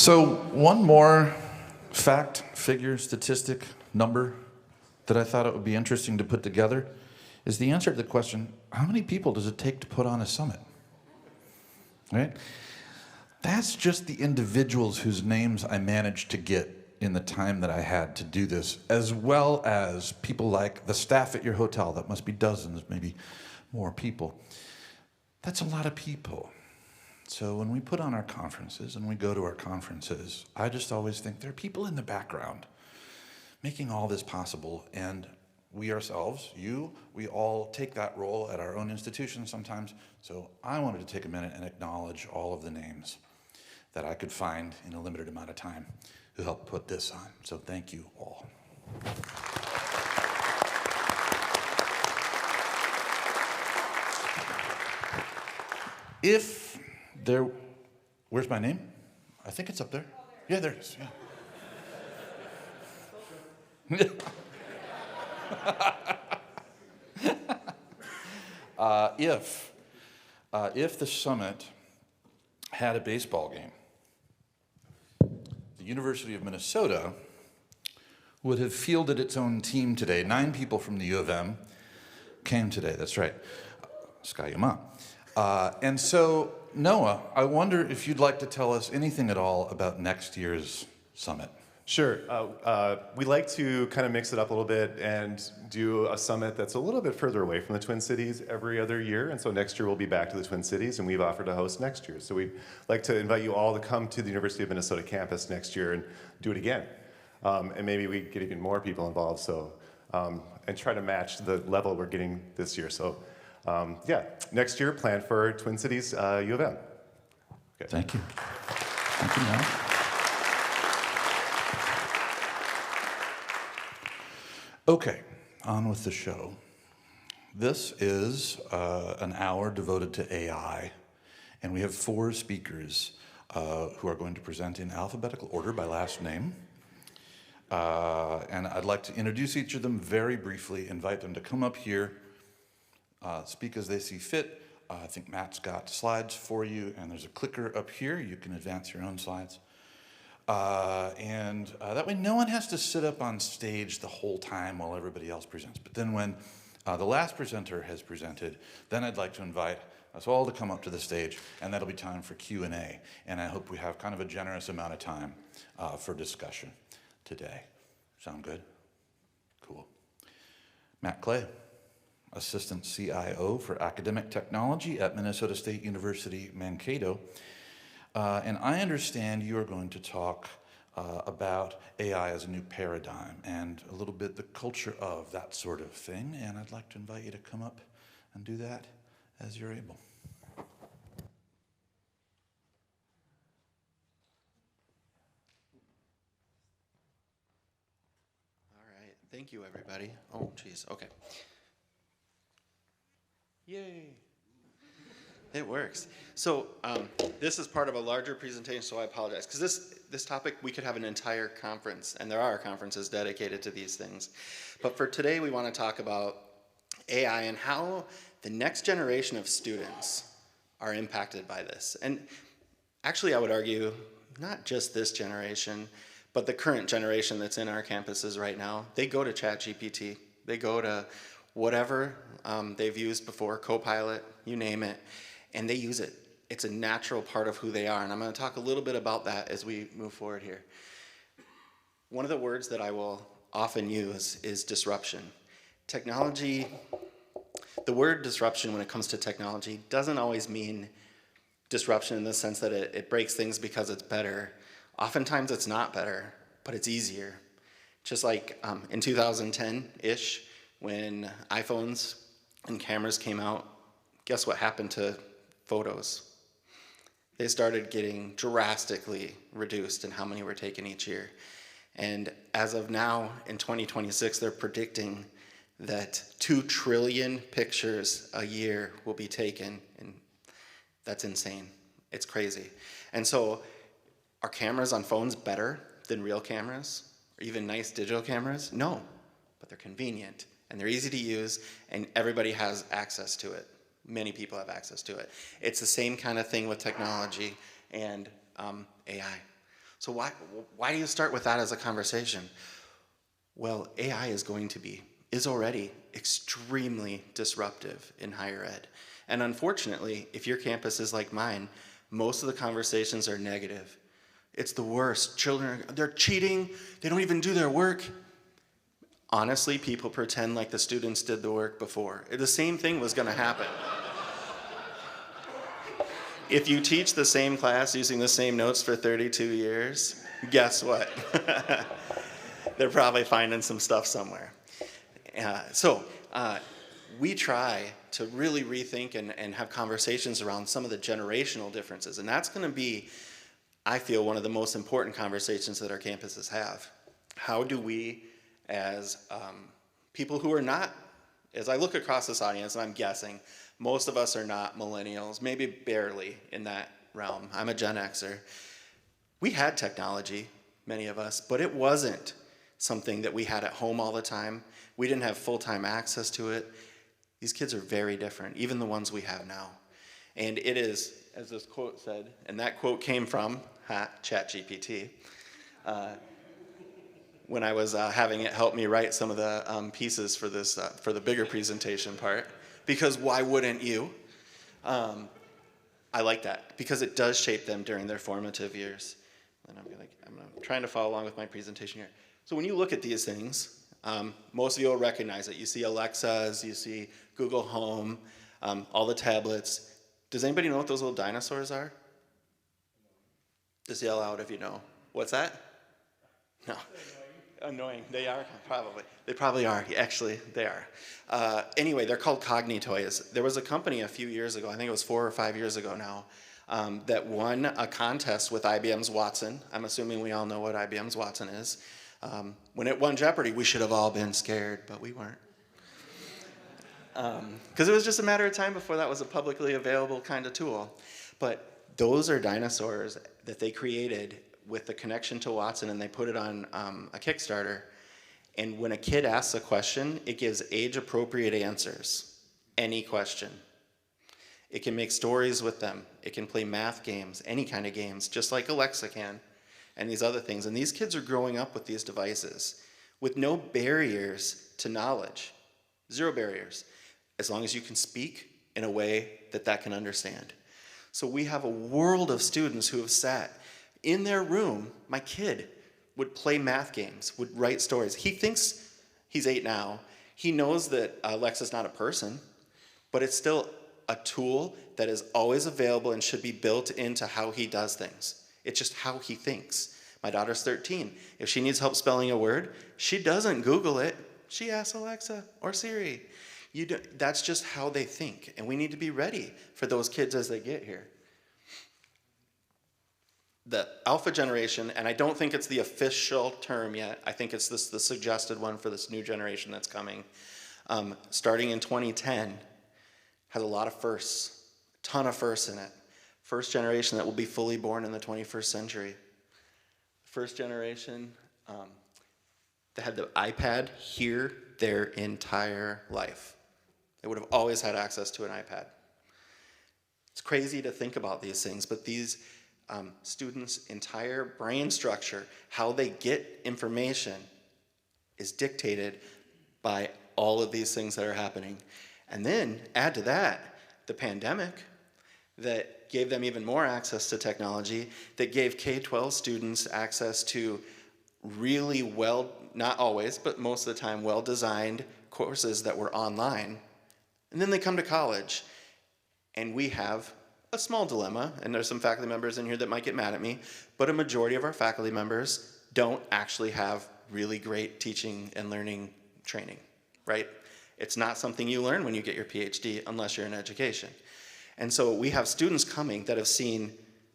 So one more fact, figure, statistic, number that I thought it would be interesting to put together is the answer to the question, how many people does it take to put on a summit? Right? That's just the individuals whose names I managed to get in the time that I had to do this, as well as people like the staff at your hotel. That must be dozens, maybe more people. That's a lot of people. So when we put on our conferences and we go to our conferences, I just always think there are people in the background making all this possible, and we ourselves, we all take that role at our own institutions sometimes. So I wanted to take a minute and acknowledge all of the names that I could find in a limited amount of time who helped put this on. So thank you all. If there, where's my name? I think it's up there. Yeah, there it is, yeah. If the summit had a baseball game, the University of Minnesota would have fielded its own team today. 9 people from the U of M came today, that's right. Sky Yama. And so, Noah, I wonder if you'd like to tell us anything at all about next year's summit. Sure. We like to kind of mix it up a little bit and do a summit that's a little bit further away from the Twin Cities every other year. And so next year we'll be back to the Twin Cities, and we've offered to host next year. So we'd like to invite you all to come to the University of Minnesota campus next year and do it again. And maybe we get even more people involved, so and try to match the level we're getting this year. So yeah, next year plan for Twin Cities U of M. Okay. Thank you. Thank you, Noah. Okay, on with the show. This is an hour devoted to AI, and we have 4 speakers who are going to present in alphabetical order by last name. And I'd like to introduce each of them very briefly, invite them to come up here, speak as they see fit. I think Matt's got slides for you, and there's a clicker up here. You can advance your own slides. That way no one has to sit up on stage the whole time while everybody else presents. But then when the last presenter has presented, then I'd like to invite us all to come up to the stage, and that'll be time for Q&A. And I hope we have kind of a generous amount of time for discussion today. Sound good? Cool. Matt Clay, Assistant CIO for Academic Technology at Minnesota State University, Mankato. And I understand you are going to talk about AI as a new paradigm and a little bit the culture of that sort of thing. And I'd like to invite you to come up and do that as you're able. All right, thank you, everybody. Oh, geez, okay. Yay. It works. So this is part of a larger presentation, so I apologize. Because this topic, we could have an entire conference, and there are conferences dedicated to these things. But for today, we want to talk about AI and how the next generation of students are impacted by this. And actually, I would argue, not just this generation, but the current generation that's in our campuses right now. They go to ChatGPT. They go to whatever they've used before, Copilot, you name it. And they use it. It's a natural part of who they are. And I'm going to talk a little bit about that as we move forward here. One of the words that I will often use is disruption. Technology, the word disruption when it comes to technology doesn't always mean disruption in the sense that it breaks things because it's better. Oftentimes it's not better, but it's easier. Just like in 2010-ish, when iPhones and cameras came out, guess what happened to photos? They started getting drastically reduced in how many were taken each year. And as of now, in 2026, they're predicting that 2 trillion pictures a year will be taken, and that's insane. It's crazy. And so, are cameras on phones better than real cameras, or even nice digital cameras? No, but they're convenient, and they're easy to use, and everybody has access to it. Many people have access to it. It's the same kind of thing with technology and AI. So why do you start with that as a conversation? Well, AI is already extremely disruptive in higher ed. And unfortunately, if your campus is like mine, most of the conversations are negative. It's the worst. Children, they're cheating. They don't even do their work. Honestly, people pretend like the students did the work before. The same thing was going to happen. If you teach the same class using the same notes for 32 years, guess what? They're probably finding some stuff somewhere. We try to really rethink and have conversations around some of the generational differences. And that's going to be, I feel, one of the most important conversations that our campuses have. How do we, as people who are not, as I look across this audience, and I'm guessing, most of us are not millennials, maybe barely in that realm. I'm a Gen Xer. We had technology, many of us, but it wasn't something that we had at home all the time. We didn't have full-time access to it. These kids are very different, even the ones we have now. And it is, as this quote said, and that quote came from ChatGPT, when I was having it help me write some of the pieces for this, for the bigger presentation part, because why wouldn't you? I like that, because it does shape them during their formative years. And I'm trying to follow along with my presentation here. So when you look at these things, most of you will recognize it. You see Alexas, you see Google Home, all the tablets. Does anybody know what those little dinosaurs are? Just yell out if you know. What's that? No. Annoying. They are, probably. They probably are. Actually, they are. Anyway, they're called Cognitoys. There was a company a few years ago, I think it was 4 or 5 years ago now, that won a contest with IBM's Watson. I'm assuming we all know what IBM's Watson is. When it won Jeopardy, we should have all been scared, but we weren't. Because it was just a matter of time before that was a publicly available kind of tool. But those are dinosaurs that they created with the connection to Watson, and they put it on a Kickstarter. And when a kid asks a question, it gives age-appropriate answers. Any question. It can make stories with them. It can play math games, any kind of games, just like Alexa can, and these other things. And these kids are growing up with these devices with no barriers to knowledge. 0 barriers, as long as you can speak in a way that that can understand. So we have a world of students who have sat in their room. My kid would play math games, would write stories. He thinks, he's 8 now, he knows that Alexa's not a person, but it's still a tool that is always available and should be built into how he does things. It's just how he thinks. My daughter's 13. If she needs help spelling a word, she doesn't Google it. She asks Alexa or Siri. That's just how they think, and we need to be ready for those kids as they get here. The alpha generation, and I don't think it's the official term yet, I think it's the suggested one for this new generation that's coming, starting in 2010, has a lot of firsts, a ton of firsts in it. First generation that will be fully born in the 21st century. First generation that had the iPad here their entire life. They would have always had access to an iPad. It's crazy to think about these things, but these students' entire brain structure, how they get information, is dictated by all of these things that are happening. And then add to that the pandemic that gave them even more access to technology, that gave K-12 students access to really well, not always, but most of the time, well-designed courses that were online. And then they come to college, and we have a small dilemma, and there's some faculty members in here that might get mad at me, but a majority of our faculty members don't actually have really great teaching and learning training, right? It's not something you learn when you get your PhD unless you're in education. And so we have students coming that have seen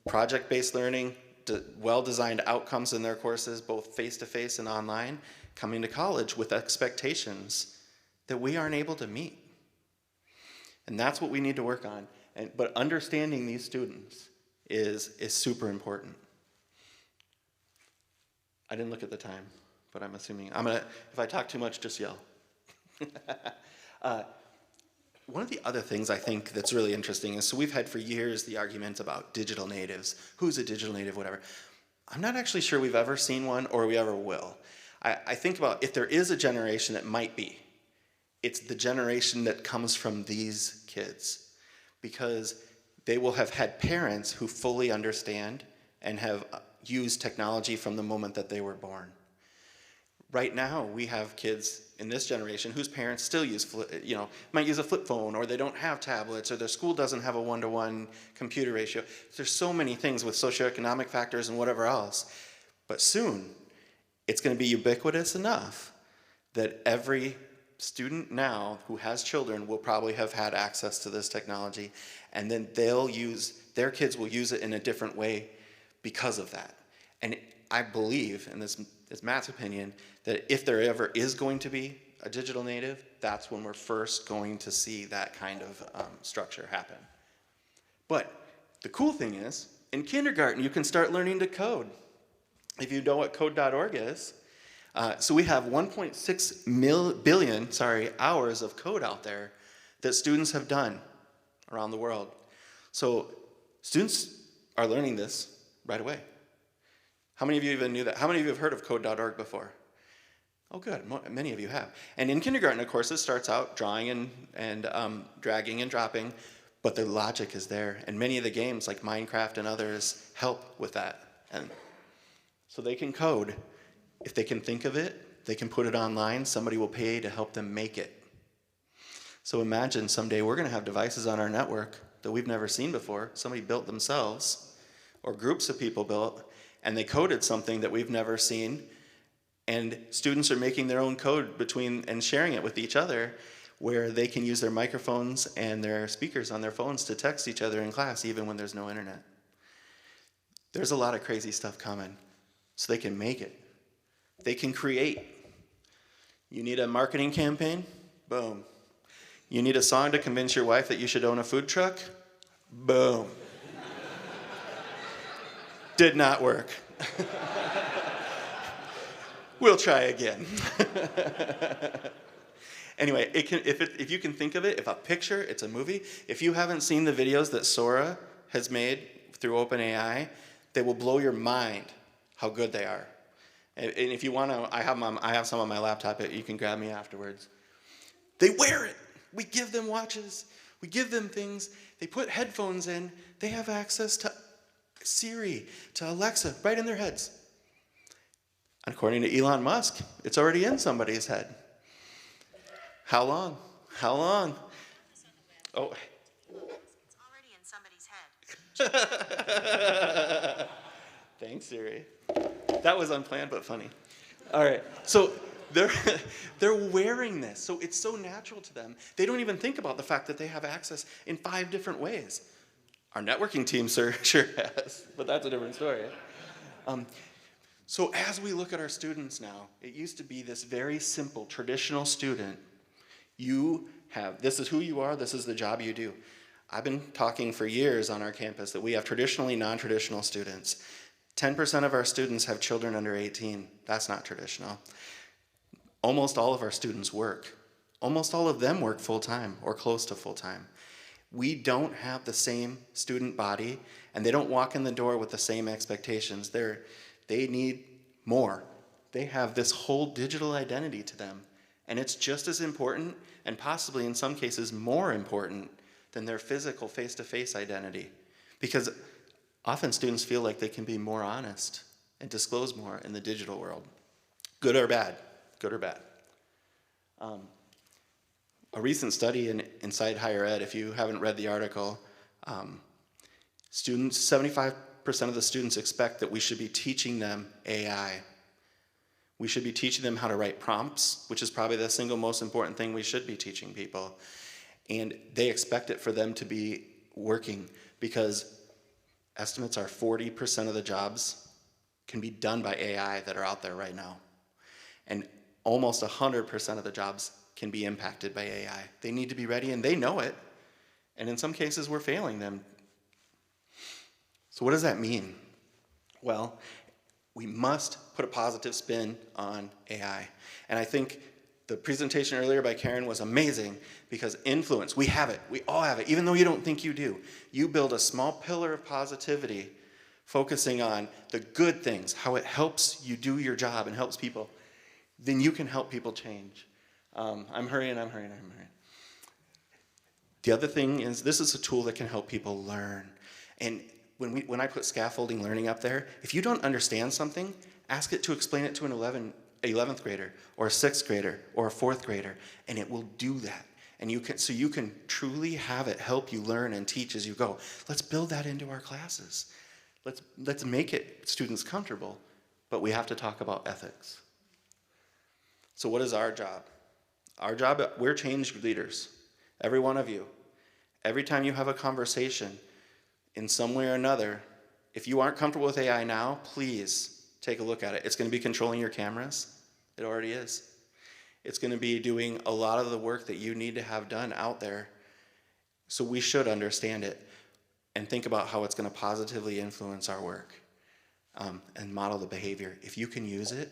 project-based learning, well-designed outcomes in their courses, both face-to-face and online, coming to college with expectations that we aren't able to meet. And that's what we need to work on. But understanding these students is super important. I didn't look at the time, but I'm assuming, if I talk too much, just yell. One of the other things I think that's really interesting is, so we've had for years the argument about digital natives. Who's a digital native, whatever. I'm not actually sure we've ever seen one or we ever will. I think about if there is a generation that might be, it's the generation that comes from these kids, because they will have had parents who fully understand and have used technology from the moment that they were born. Right now, we have kids in this generation whose parents still use, might use a flip phone, or they don't have tablets, or their school doesn't have a one-to-one computer ratio. There's so many things with socioeconomic factors and whatever else. But soon, it's going to be ubiquitous enough that every student now who has children will probably have had access to this technology, and then their kids will use it in a different way because of that. And I believe, and this is Matt's opinion, that if there ever is going to be a digital native, that's when we're first going to see that kind of structure happen. But the cool thing is, in kindergarten, you can start learning to code. If you know what code.org is, so we have 1.6 billion hours of code out there that students have done around the world. So students are learning this right away. How many of you even knew that? How many of you have heard of code.org before? Oh, good. Many of you have. And in kindergarten, of course, it starts out drawing and dragging and dropping, but the logic is there. And many of the games, like Minecraft and others, help with that. And so they can code. If they can think of it, they can put it online. Somebody will pay to help them make it. So imagine someday we're going to have devices on our network that we've never seen before. Somebody built themselves, or groups of people built, and they coded something that we've never seen. And students are making their own code and sharing it with each other, where they can use their microphones and their speakers on their phones to text each other in class, even when there's no internet. There's a lot of crazy stuff coming. So they can make it. They can create. You need a marketing campaign? Boom. You need a song to convince your wife that you should own a food truck? Boom. Did not work. We'll try again. Anyway, if you can think of it, if a picture, it's a movie. If you haven't seen the videos that Sora has made through OpenAI, they will blow your mind how good they are. And if you want to, I have some on my laptop. You can grab me afterwards. They wear it. We give them watches. We give them things. They put headphones in. They have access to Siri, to Alexa, right in their heads. According to Elon Musk, it's already in somebody's head. How long? How long? Oh. It's already in somebody's head. Thanks, Siri. That was unplanned but funny. All right, so they're wearing this, so it's so natural to them. They don't even think about the fact that they have access in 5 different ways. Our networking team sure has, but that's a different story. So as we look at our students now, it used to be this very simple, traditional student. This is who you are, this is the job you do. I've been talking for years on our campus that we have traditionally non-traditional students. 10% of our students have children under 18. That's not traditional. Almost all of our students work. Almost all of them work full-time or close to full-time. We don't have the same student body, and they don't walk in the door with the same expectations. They need more. They have this whole digital identity to them, and it's just as important, and possibly in some cases more important, than their physical face-to-face identity. Because often students feel like they can be more honest and disclose more in the digital world. Good or bad? Good or bad? A recent study in Inside Higher Ed, if you haven't read the article, 75% of the students expect that we should be teaching them AI. We should be teaching them how to write prompts, which is probably the single most important thing we should be teaching people. And they expect it for them to be working, because estimates are 40% of the jobs can be done by AI that are out there right now. And almost 100% of the jobs can be impacted by AI. They need to be ready, and they know it. And in some cases, we're failing them. So what does that mean? Well, we must put a positive spin on AI. And I think the presentation earlier by Karen was amazing, because influence, we have it. We all have it, even though you don't think you do. You build a small pillar of positivity focusing on the good things, how it helps you do your job and helps people, then you can help people change. I'm hurrying. The other thing is, this is a tool that can help people learn. And when I put scaffolding learning up there, if you don't understand something, ask it to explain it to an 11th grader or a 6th grader or a 4th grader, and it will do that. And you can truly have it help you learn and teach as you go. Let's build that into our classes. Let's make it students comfortable, but we have to talk about ethics. So what is our job? Our job, we're change leaders, every one of you. Every time you have a conversation in some way or another, if you aren't comfortable with AI now, please take a look at it. It's going to be controlling your cameras. It already is. It's going to be doing a lot of the work that you need to have done out there. So we should understand it and think about how it's going to positively influence our work and model the behavior. If you can use it,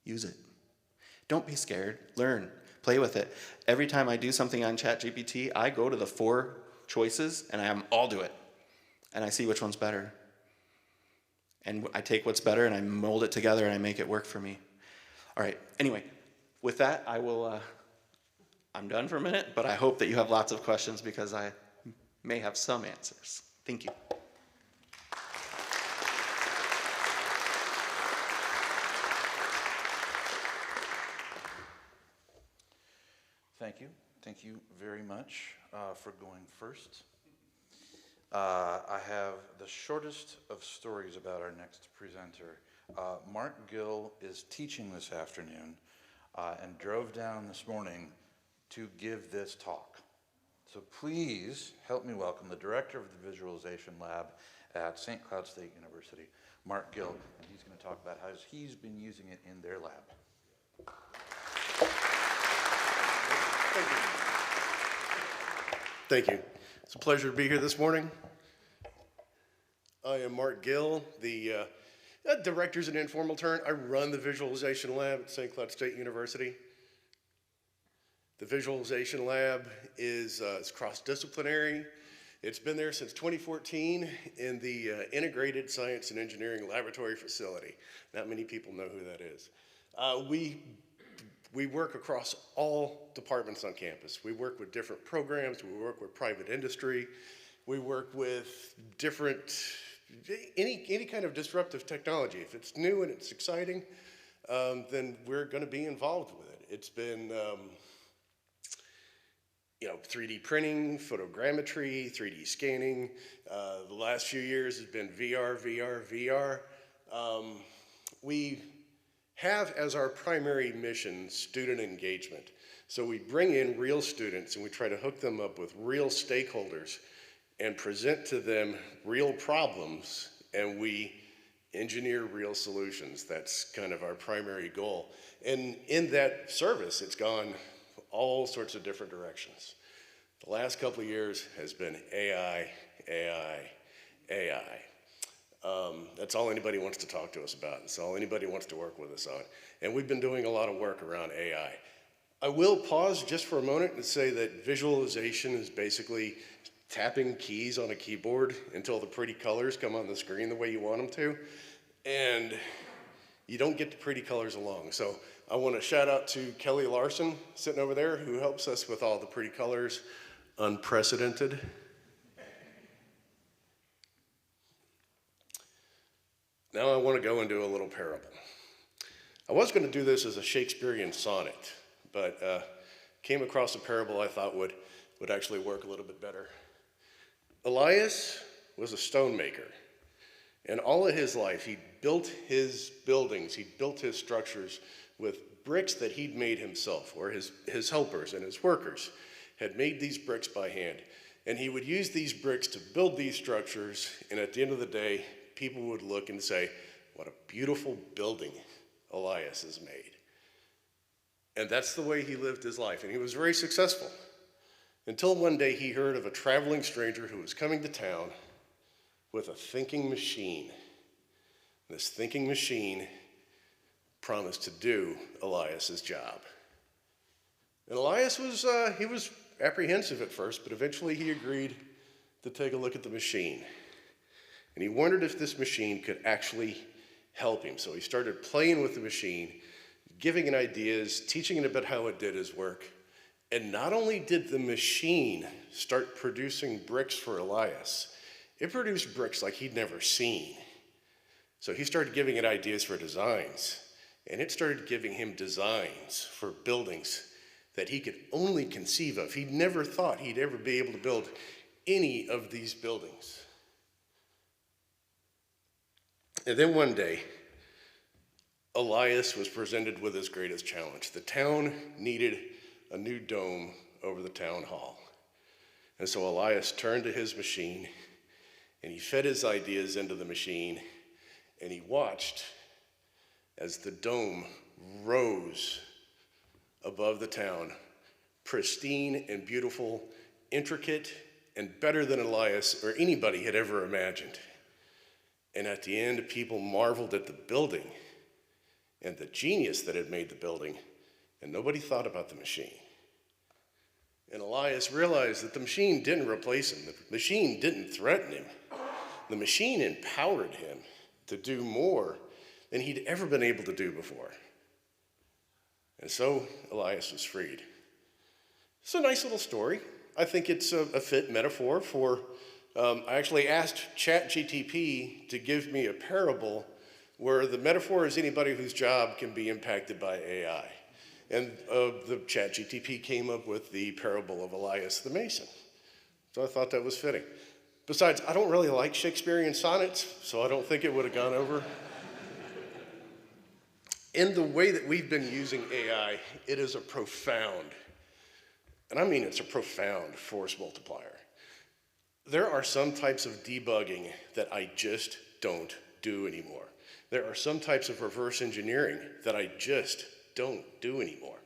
use it. Don't be scared. Learn. Play with it. Every time I do something on ChatGPT, I go to the 4 choices and I have them all do it. And I see which one's better. And I take what's better and I mold it together and I make it work for me. All right. Anyway, with that, I'm done for a minute, but I hope that you have lots of questions because I may have some answers. Thank you. Thank you. Thank you very much for going first. I have the shortest of stories about our next presenter. Mark Gill is teaching this afternoon and drove down this morning to give this talk. So please help me welcome the director of the Visualization Lab at St. Cloud State University, Mark Gill, and he's going to talk about how he's been using it in their lab. Thank you. It's a pleasure to be here this morning. I am Mark Gill, the director's an informal term. I run the Visualization Lab at St. Cloud State University. The Visualization Lab is cross-disciplinary. It's been there since 2014 in the Integrated Science and Engineering Laboratory Facility. Not many people know who that is. We work across all departments on campus. We work with different programs. We work with private industry. We work with any kind of disruptive technology. If it's new and it's exciting, then we're going to be involved with it. It's been 3D printing, photogrammetry, 3D scanning. The last few years has been VR. We have as our primary mission student engagement. So we bring in real students and we try to hook them up with real stakeholders and present to them real problems, and we engineer real solutions. That's kind of our primary goal. And in that service, it's gone all sorts of different directions. The last couple of years has been AI. That's all anybody wants to talk to us about. That's all anybody wants to work with us on. And we've been doing a lot of work around AI. I will pause just for a moment and say that visualization is basically tapping keys on a keyboard until the pretty colors come on the screen the way you want them to. And you don't get the pretty colors along. So I want to shout out to Kelly Larson sitting over there who helps us with all the pretty colors. Unprecedented. Now I want to go into a little parable. I was going to do this as a Shakespearean sonnet, but came across a parable I thought would actually work a little bit better. Elias was a stonemaker, and all of his life he built his buildings, he built his structures with bricks that he'd made himself, or his helpers and his workers had made these bricks by hand. And he would use these bricks to build these structures, and at the end of the day, people would look and say, what a beautiful building Elias has made. And that's the way he lived his life, and he was very successful. Until one day he heard of a traveling stranger who was coming to town with a thinking machine. This thinking machine promised to do Elias's job. And Elias was apprehensive at first, but eventually he agreed to take a look at the machine. And he wondered if this machine could actually help him. So he started playing with the machine, giving it ideas, teaching it about how it did his work. And not only did the machine start producing bricks for Elias, it produced bricks like he'd never seen. So he started giving it ideas for designs, and it started giving him designs for buildings that he could only conceive of. He never thought he'd ever be able to build any of these buildings. And then one day, Elias was presented with his greatest challenge. The town needed a new dome over the town hall. And so Elias turned to his machine, and he fed his ideas into the machine, and he watched as the dome rose above the town, pristine and beautiful, intricate, and better than Elias or anybody had ever imagined. And at the end, people marveled at the building and the genius that had made the building, and nobody thought about the machine. And Elias realized that the machine didn't replace him. The machine didn't threaten him. The machine empowered him to do more than he'd ever been able to do before. And so Elias was freed. It's a nice little story. I think it's a fit metaphor for, I actually asked ChatGTP to give me a parable where the metaphor is anybody whose job can be impacted by AI. And the ChatGTP came up with the parable of Elias the Mason. So I thought that was fitting. Besides, I don't really like Shakespearean sonnets, so I don't think it would have gone over. In the way that we've been using AI, it is a profound, and I mean it's a profound force multiplier. There are some types of debugging that I just don't do anymore. There are some types of reverse engineering that I just don't do anymore.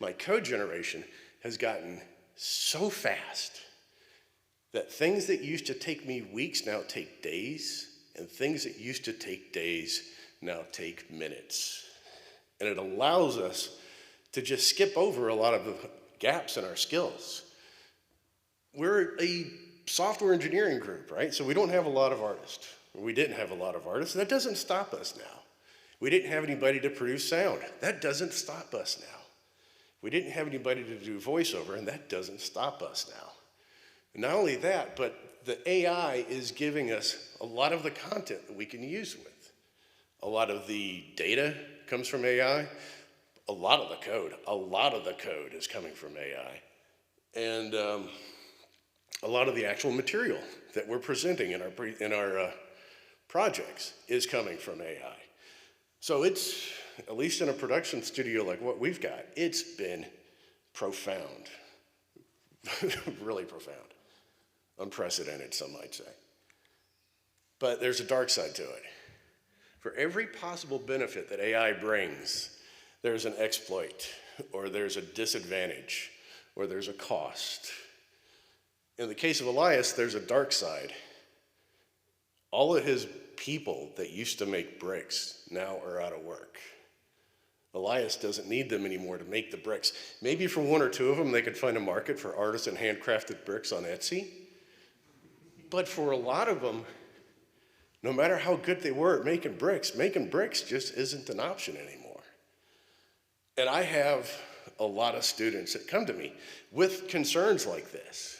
My code generation has gotten so fast that things that used to take me weeks now take days, and things that used to take days now take minutes. And it allows us to just skip over a lot of the gaps in our skills. We're a software engineering group, right? So we don't have a lot of artists. We didn't have a lot of artists. That doesn't stop us now. We didn't have anybody to produce sound. That doesn't stop us now. We didn't have anybody to do voiceover, and that doesn't stop us now. And not only that, but the AI is giving us a lot of the content that we can use with. A lot of the data comes from AI. A lot of the code is coming from AI. And a lot of the actual material that we're presenting in our projects is coming from AI. So it's, at least in a production studio like what we've got, it's been profound, really profound, unprecedented, some might say. But there's a dark side to it. For every possible benefit that AI brings, there's an exploit, or there's a disadvantage, or there's a cost. In the case of Elias, there's a dark side. All of his people that used to make bricks now are out of work. Elias doesn't need them anymore to make the bricks. Maybe for one or two of them, they could find a market for artisan handcrafted bricks on Etsy. But for a lot of them, no matter how good they were at making bricks just isn't an option anymore. And I have a lot of students that come to me with concerns like this.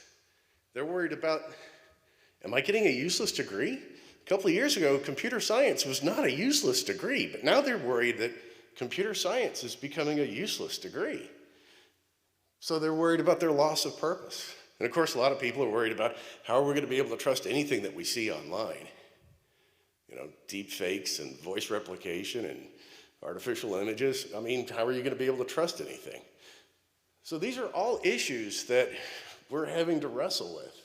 They're worried about, am I getting a useless degree? A couple of years ago, computer science was not a useless degree, but now they're worried that computer science is becoming a useless degree. So they're worried about their loss of purpose. And of course, a lot of people are worried about how are we going to be able to trust anything that we see online? You know, deep fakes and voice replication and artificial images. I mean, how are you going to be able to trust anything? So these are all issues that we're having to wrestle with.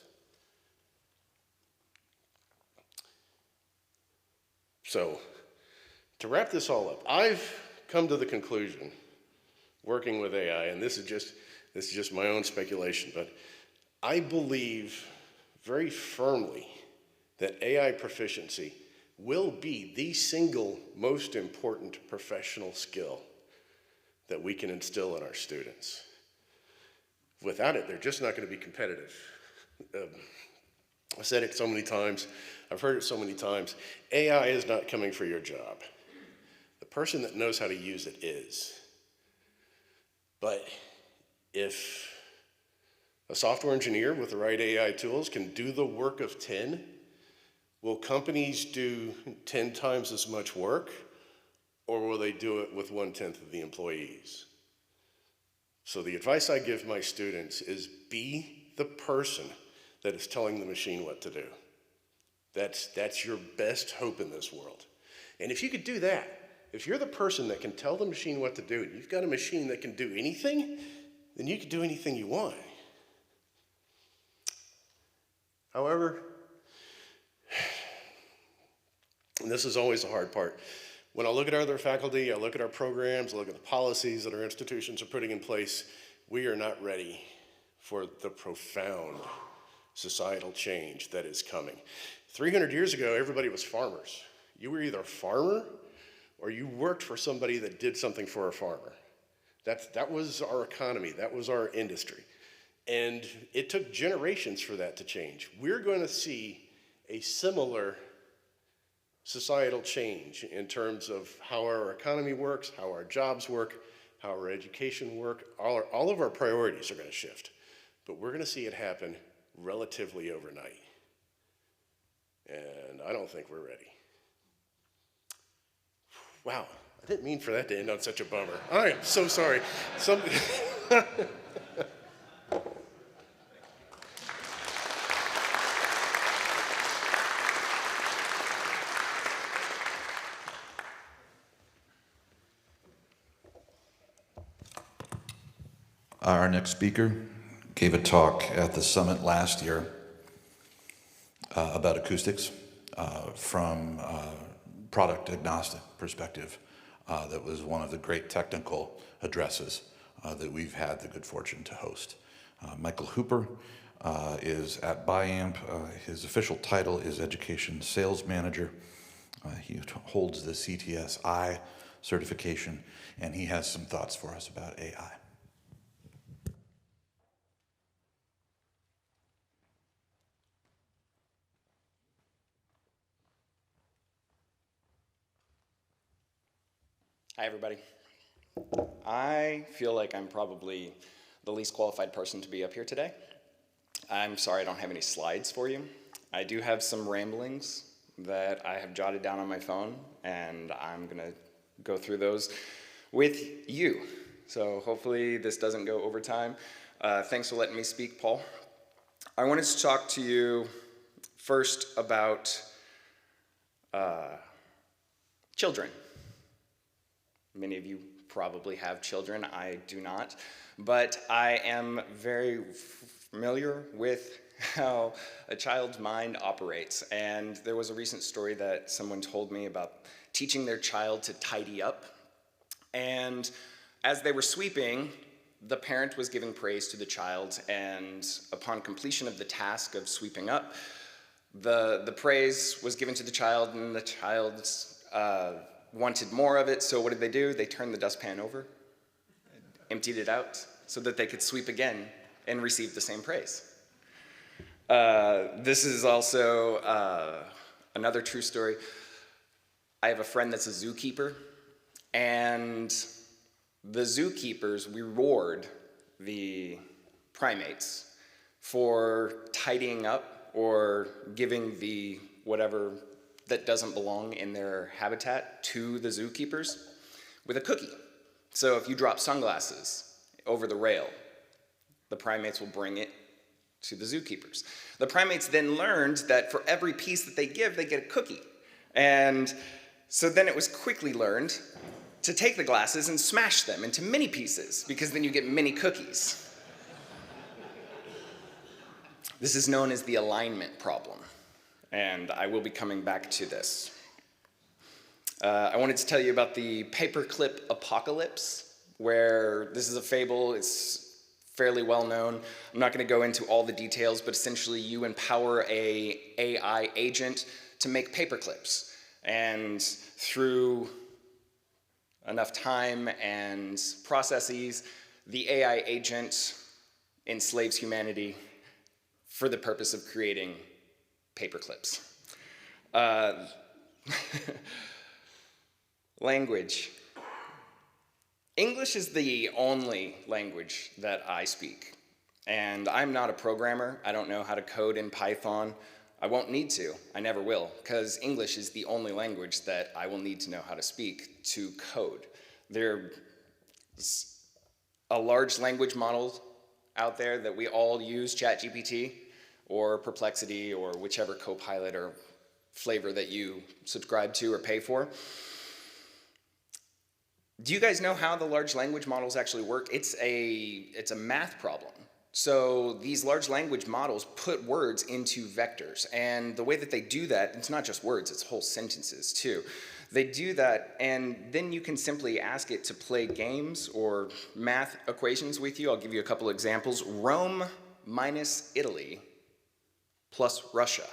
So, to wrap this all up, I've come to the conclusion, working with AI, and this is just my own speculation, but I believe very firmly that AI proficiency will be the single most important professional skill that we can instill in our students. Without it, they're just not going to be competitive. I've said it so many times. I've heard it so many times. AI is not coming for your job. The person that knows how to use it is. But if a software engineer with the right AI tools can do the work of 10, will companies do 10 times as much work, or will they do it with 1/10 of the employees? So the advice I give my students is be the person that is telling the machine what to do. That's your best hope in this world. And if you could do that, if you're the person that can tell the machine what to do, and you've got a machine that can do anything, then you can do anything you want. However, and this is always the hard part, when I look at our other faculty, I look at our programs, I look at the policies that our institutions are putting in place, we are not ready for the profound societal change that is coming. 300 years ago, everybody was farmers. You were either a farmer or you worked for somebody that did something for a farmer. That was our economy, that was our industry. And it took generations for that to change. We're going to see a similar societal change in terms of how our economy works, how our jobs work, how our education work. All of our priorities are going to shift. But we're going to see it happen relatively overnight. And I don't think we're ready. Wow, I didn't mean for that to end on such a bummer. I am so sorry. Our next speaker gave a talk at the summit last year about acoustics from product agnostic perspective. That was one of the great technical addresses that we've had the good fortune to host. Michael Hooper is at BiAmp. His official title is Education Sales Manager. He holds the CTS-I certification, and he has some thoughts for us about AI. Hi, everybody. I feel like I'm probably the least qualified person to be up here today. I'm sorry I don't have any slides for you. I do have some ramblings that I have jotted down on my phone, and I'm going to go through those with you. So hopefully this doesn't go over time. Thanks for letting me speak, Paul. I wanted to talk to you first about children. Many of you probably have children. I do not. But I am very familiar with how a child's mind operates. And there was a recent story that someone told me about teaching their child to tidy up. And as they were sweeping, the parent was giving praise to the child. And upon completion of the task of sweeping up, the praise was given to the child, and the child's wanted more of it, so what did they do? They turned the dustpan over, emptied it out, so that they could sweep again and receive the same praise. This is also another true story. I have a friend that's a zookeeper, and the zookeepers reward the primates for tidying up or giving the whatever that doesn't belong in their habitat to the zookeepers with a cookie. So if you drop sunglasses over the rail, the primates will bring it to the zookeepers. The primates then learned that for every piece that they give, they get a cookie. And so then it was quickly learned to take the glasses and smash them into mini pieces, because then you get mini cookies. This is known as the alignment problem. And I will be coming back to this. I wanted to tell you about the paperclip apocalypse, where this is a fable. It's fairly well known. I'm not going to go into all the details, but essentially you empower a AI agent to make paperclips. And through enough time and processes, the AI agent enslaves humanity for the purpose of creating paper clips. Language. English is the only language that I speak. And I'm not a programmer. I don't know how to code in Python. I won't need to. I never will, because English is the only language that I will need to know how to speak to code. There's a large language model out there that we all use, ChatGPT or Perplexity or whichever Copilot or flavor that you subscribe to or pay for. Do you guys know how the large language models actually work? It's a math problem. So these large language models put words into vectors, and the way that they do that, it's not just words, it's whole sentences too. They do that, and then you can simply ask it to play games or math equations with you. I'll give you a couple examples. Rome minus Italy plus Russia.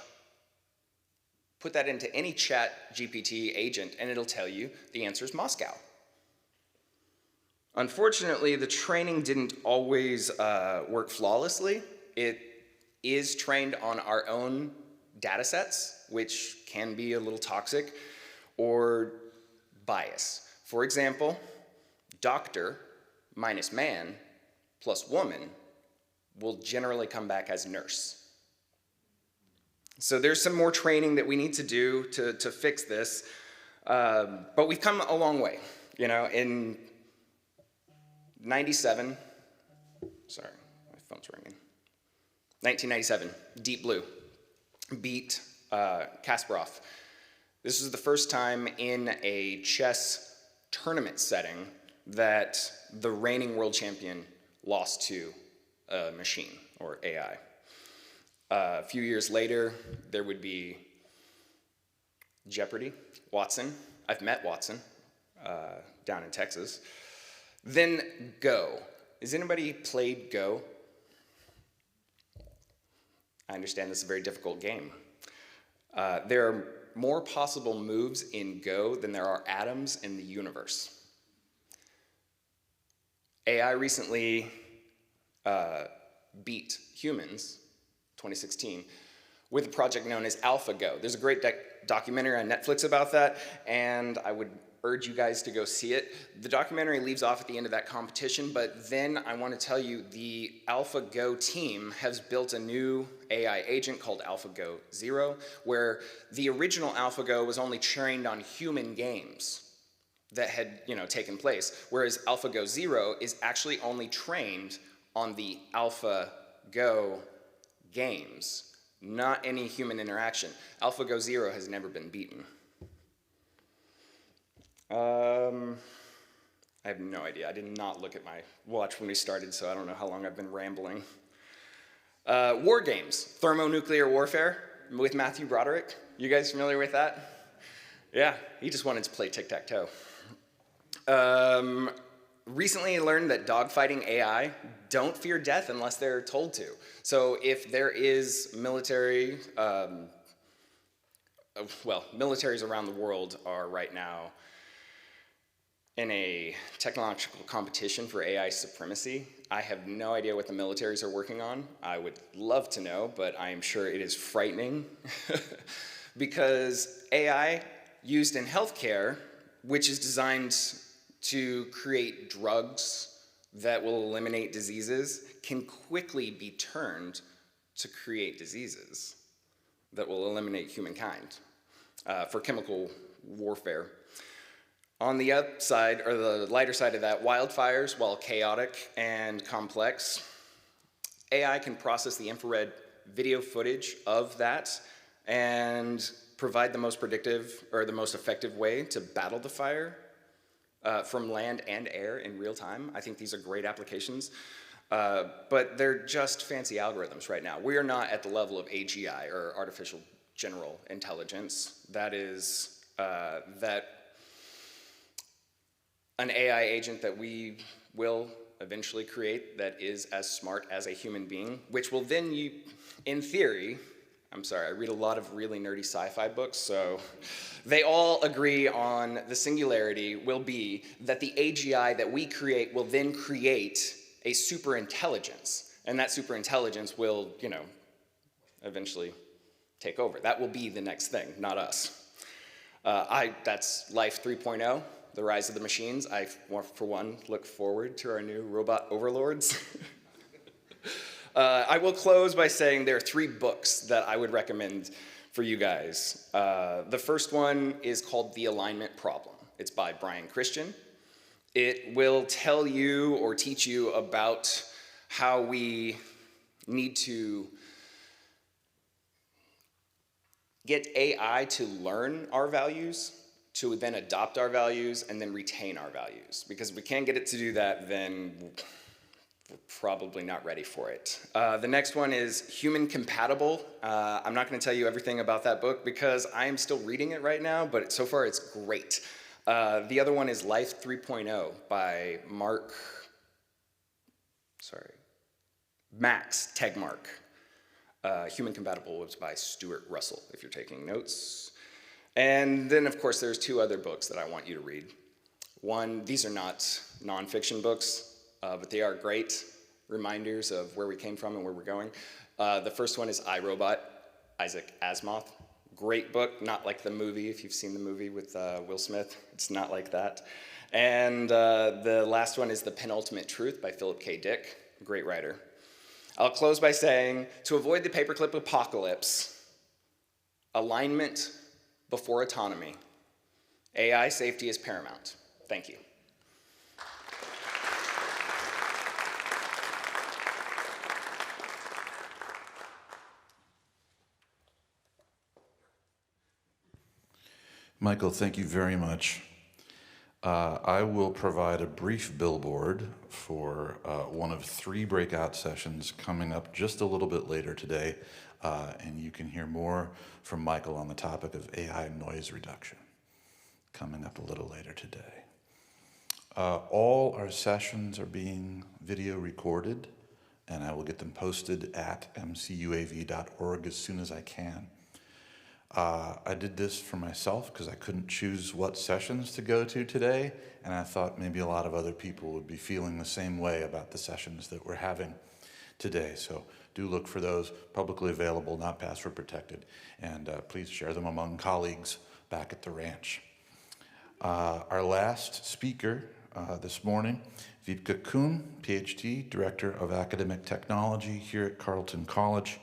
Put that into any ChatGPT agent, and it'll tell you the answer is Moscow. Unfortunately, the training didn't always work flawlessly. It is trained on our own data sets, which can be a little toxic, or bias. For example, doctor minus man plus woman will generally come back as nurse. So there's some more training that we need to do to fix this, but we've come a long way. You know, in 97, sorry, my phone's ringing. 1997, Deep Blue beat Kasparov. This was the first time in a chess tournament setting that the reigning world champion lost to a machine, or AI. A few years later, there would be Jeopardy, Watson. I've met Watson down in Texas. Then Go. Has anybody played Go? I understand this is a very difficult game. There are more possible moves in Go than there are atoms in the universe. AI recently beat humans, 2016, with a project known as AlphaGo. There's a great documentary on Netflix about that, and I would urge you guys to go see it. The documentary leaves off at the end of that competition, but then I want to tell you the AlphaGo team has built a new AI agent called AlphaGo Zero, where the original AlphaGo was only trained on human games that had, taken place, whereas AlphaGo Zero is actually only trained on the AlphaGo games, not any human interaction. AlphaGo Zero has never been beaten. I have no idea. I did not look at my watch when we started, so I don't know how long I've been rambling. War games, thermonuclear warfare with Matthew Broderick. You guys familiar with that? Yeah, he just wanted to play tic-tac-toe. Recently I learned that dogfighting AI don't fear death unless they're told to. So if there is military, militaries around the world are right now in a technological competition for AI supremacy. I have no idea what the militaries are working on. I would love to know, but I am sure it is frightening. Because AI used in healthcare, which is designed to create drugs that will eliminate diseases, can quickly be turned to create diseases that will eliminate humankind for chemical warfare. On the upside, or the lighter side of that, wildfires, while chaotic and complex, AI can process the infrared video footage of that and provide the most predictive or the most effective way to battle the fire from land and air in real time. I think these are great applications, but they're just fancy algorithms right now. We are not at the level of AGI, or artificial general intelligence. That is, an AI agent that we will eventually create that is as smart as a human being, which will then, in theory, I'm sorry, I read a lot of really nerdy sci-fi books, so they all agree on the singularity will be that the AGI that we create will then create a superintelligence, and that superintelligence will, eventually take over. That will be the next thing, not us. That's Life 3.0, the rise of the machines. I, for one, look forward to our new robot overlords. I will close by saying there are 3 books that I would recommend for you guys. The first one is called The Alignment Problem. It's by Brian Christian. It will tell you or teach you about how we need to get AI to learn our values, to then adopt our values, and then retain our values. Because if we can't get it to do that, then we're probably not ready for it. The next one is Human Compatible. I'm not going to tell you everything about that book because I am still reading it right now, but so far it's great. The other one is Life 3.0 by Max Tegmark. Human Compatible was by Stuart Russell, if you're taking notes. And then, of course, there's 2 other books that I want you to read. One, these are not nonfiction books, but they are great reminders of where we came from and where we're going. The first one is I, Robot, Isaac Asimov. Great book, not like the movie, if you've seen the movie with Will Smith. It's not like that. And the last one is The Penultimate Truth by Philip K. Dick. Great writer. I'll close by saying, to avoid the paperclip apocalypse, alignment before autonomy, AI safety is paramount. Thank you. Michael, thank you very much. I will provide a brief billboard for one of 3 breakout sessions coming up just a little bit later today, and you can hear more from Michael on the topic of AI noise reduction coming up a little later today. All our sessions are being video recorded, and I will get them posted at mcuav.org as soon as I can. I did this for myself because I couldn't choose what sessions to go to today, and I thought maybe a lot of other people would be feeling the same way about the sessions that we're having today. So do look for those, publicly available, not password protected, and please share them among colleagues back at the ranch. Our last speaker this morning, Wiebke Kuhn, PhD, Director of Academic Technology here at Carleton College,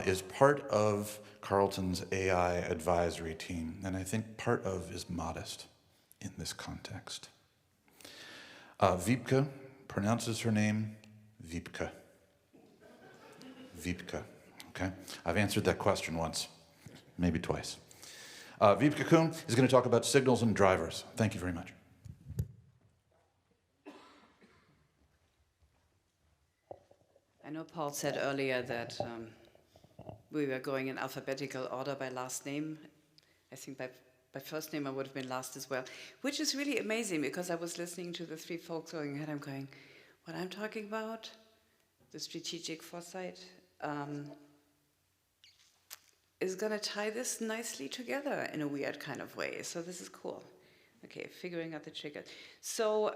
is part of Carleton's AI advisory team, and I think part of is modest in this context. Wiebke pronounces her name Wiebke. Wiebke, okay? I've answered that question once, maybe twice. Wiebke Kuhn is going to talk about signals and drivers. Thank you very much. I know Paul said earlier that we were going in alphabetical order by last name. I think by first name I would have been last as well, which is really amazing because I was listening to the 3 folks going ahead. I'm going, what I'm talking about, the strategic foresight, is going to tie this nicely together in a weird kind of way. So this is cool. Okay, figuring out the trigger. So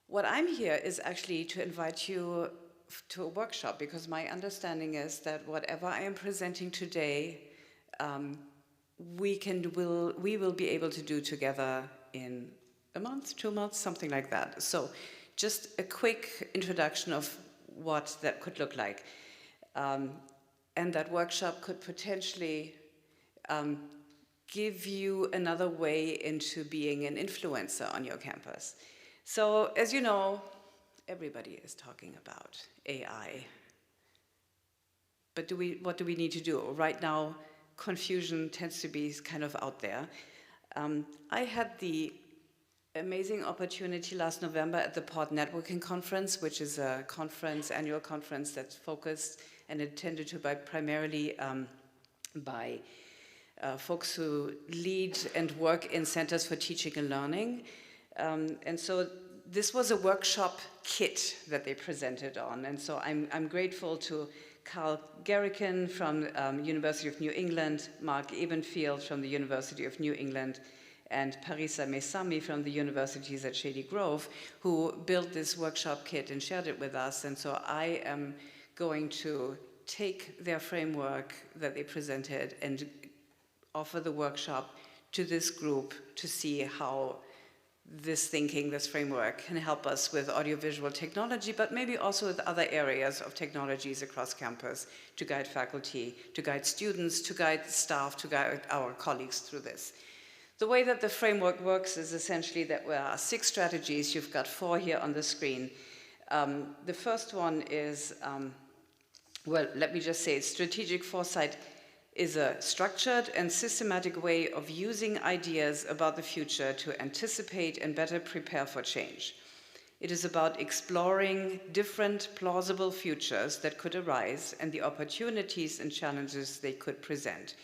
what I'm here is actually to invite you to a workshop, because my understanding is that whatever I am presenting today, we will be able to do together in a month, 2 months, something like that. So just a quick introduction of what that could look like. And that workshop could potentially give you another way into being an influencer on your campus. So as you know, everybody is talking about AI. But what do we need to do? Right now, confusion tends to be kind of out there. I had the amazing opportunity last November at the Pod Networking Conference, which is a annual conference that's focused and intended to be primarily by folks who lead and work in centers for teaching and learning. And so this was a workshop kit that they presented on. And so I'm grateful to Carl Garrican from University of New England, Mark Ebenfield from the University of New England, and Parisa Mesami from the universities at Shady Grove, who built this workshop kit and shared it with us. And so I am going to take their framework that they presented and offer the workshop to this group to see how this thinking, this framework can help us with audiovisual technology, but maybe also with other areas of technologies across campus to guide faculty, to guide students, to guide staff, to guide our colleagues through this. The way that the framework works is essentially that there are 6 strategies. You've got 4 here on the screen. The first one is, well, let me just say, strategic foresight is a structured and systematic way of using ideas about the future to anticipate and better prepare for change. It is about exploring different plausible futures that could arise and the opportunities and challenges they could present.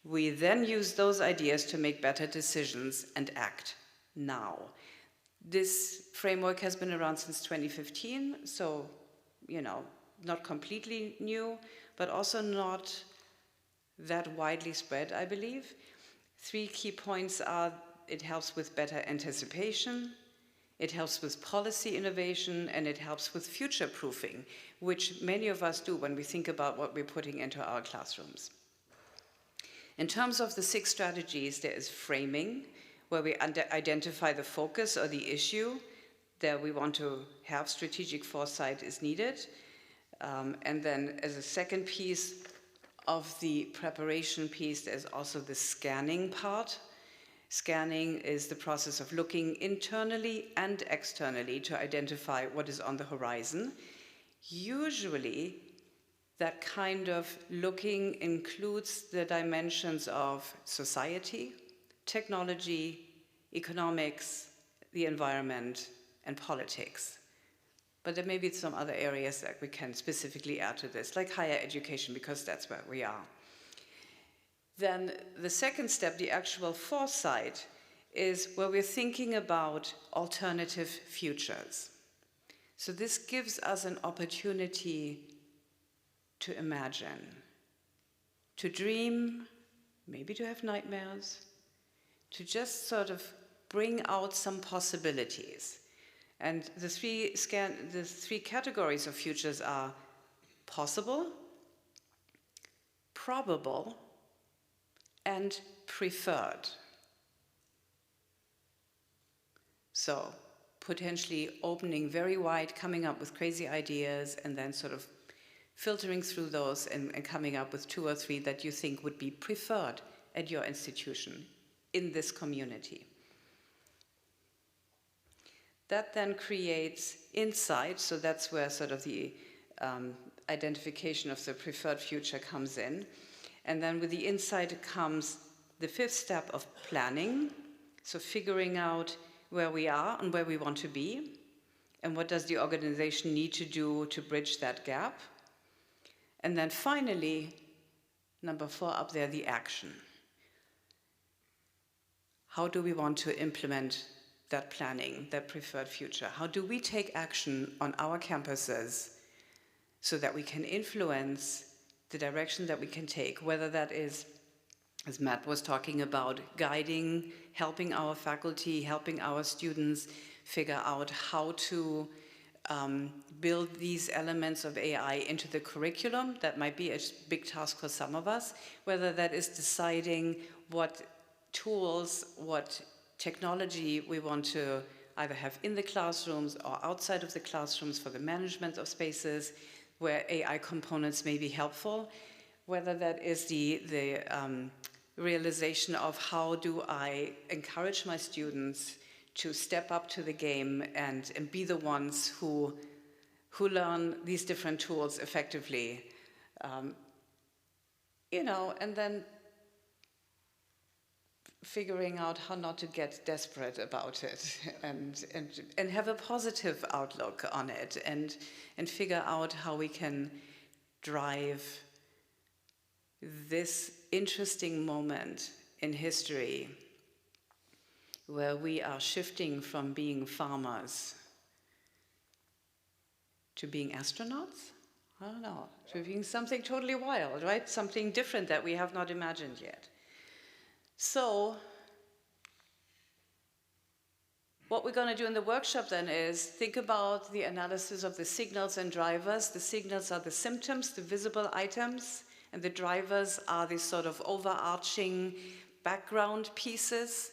We then use those ideas to make better decisions and act now. This framework has been around since 2015, so, you know, not completely new, but also not that widely spread, I believe. 3 key points are: it helps with better anticipation, it helps with policy innovation, and it helps with future-proofing, which many of us do when we think about what we're putting into our classrooms. In terms of the 6 strategies, there is framing, where we identify the focus or the issue that we want to have strategic foresight is needed. And then as a second piece of the preparation piece, there's also the scanning part. Scanning is the process of looking internally and externally to identify what is on the horizon. Usually, that kind of looking includes the dimensions of society, technology, economics, the environment, and politics. But there may be some other areas that we can specifically add to this, like higher education, because that's where we are. Then the second step, the actual foresight, is where we're thinking about alternative futures. So this gives us an opportunity to imagine, to dream, maybe to have nightmares, to just sort of bring out some possibilities. And the three categories of futures are possible, probable, and preferred. So potentially opening very wide, coming up with crazy ideas, and then sort of filtering through those and coming up with 2 or 3 that you think would be preferred at your institution in this community. That then creates insight, so that's where sort of the identification of the preferred future comes in. And then with the insight comes the 5th step of planning, so figuring out where we are and where we want to be, and what does the organization need to do to bridge that gap. And then finally, number 4 up there, the action. How do we want to implement that planning, that preferred future? How do we take action on our campuses so that we can influence the direction that we can take, whether that is, as Matt was talking about, guiding, helping our faculty, helping our students figure out how to build these elements of AI into the curriculum. That might be a big task for some of us, whether that is deciding what tools, what technology we want to either have in the classrooms or outside of the classrooms for the management of spaces where AI components may be helpful, whether that is the realization of how do I encourage my students to step up to the game and be the ones who learn these different tools effectively, you know, and then figuring out how not to get desperate about it and have a positive outlook on it and figure out how we can drive this interesting moment in history where we are shifting from being farmers to being astronauts? I don't know, to being something totally wild, right? Something different that we have not imagined yet. So, What we're going to do in the workshop then is think about the analysis of the signals and drivers. The signals are the symptoms, the visible items, and the drivers are these sort of overarching background pieces.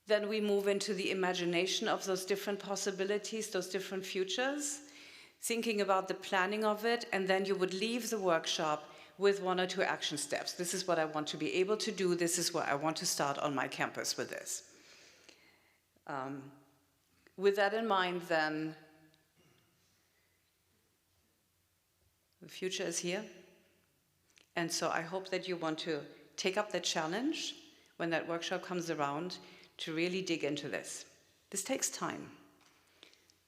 Then we move into the imagination of those different possibilities, those different futures, thinking about the planning of it, and then you would leave the workshop with 1 or 2 action steps. This is what I want to be able to do. This is where I want to start on my campus with this. With that in mind, then, the future is here. And so I hope that you want to take up the challenge when that workshop comes around to really dig into this. This takes time.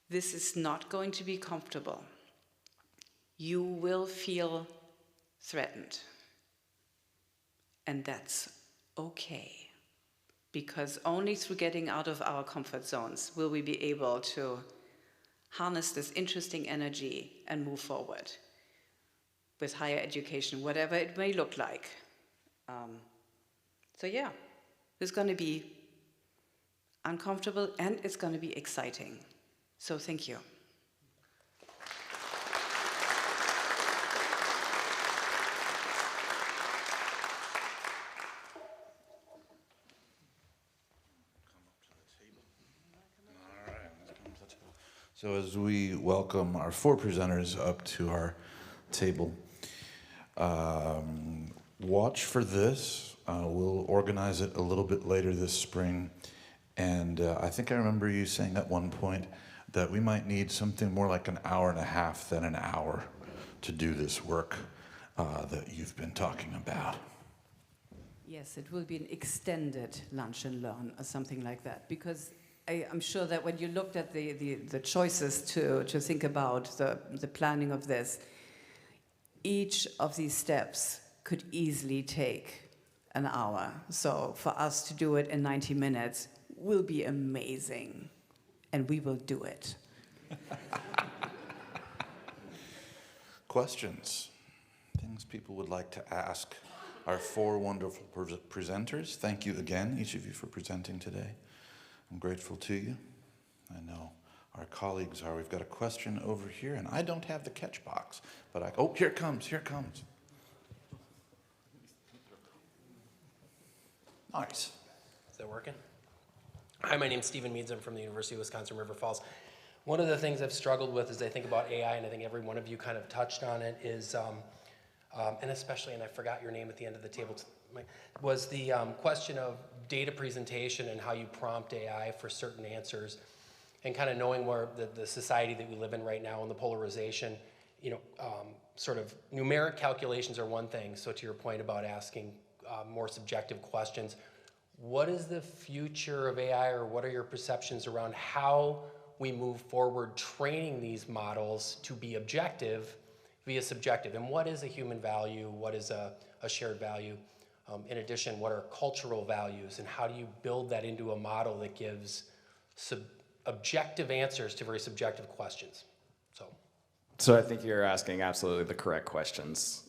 This is not going to be comfortable. You will feel threatened. And that's okay. Because only through getting out of our comfort zones will we be able to harness this interesting energy and move forward with higher education, whatever it may look like. So yeah, it's going to be uncomfortable and it's going to be exciting. So thank you. So as we welcome our 4 presenters up to our table, watch for this. We'll organize it a little bit later this spring. And I think I remember you saying at one point that we might need something more like an hour and a half than an hour to do this work that you've been talking about. Yes, it will be an extended lunch and learn or something like that, because I'm sure that when you looked at the choices to think about the planning of this, each of these steps could easily take an hour. So for us to do it in 90 minutes will be amazing, and we will do it. Questions? Things people would like to ask our 4 wonderful presenters. Thank you again, each of you, for presenting today. I'm grateful to you. I know our colleagues are. We've got a question over here, and I don't have the catch box, but oh, here it comes, here it comes. Nice. Is that working? Hi, my name's Stephen Meads. I'm from the University of Wisconsin River Falls. One of the things I've struggled with as I think about AI, and I think every one of you kind of touched on it, is, and especially, and I forgot your name at the end of the table, was the question of data presentation and how you prompt AI for certain answers, and kind of knowing where the society that we live in right now and the polarization, sort of numeric calculations are one thing. So to your point about asking more subjective questions, what is the future of AI, or what are your perceptions around how we move forward training these models to be objective via subjective? And what is a human value? What is a shared value? In addition, what are cultural values, and how do you build that into a model that gives objective answers to very subjective questions? So I think you're asking absolutely the correct questions,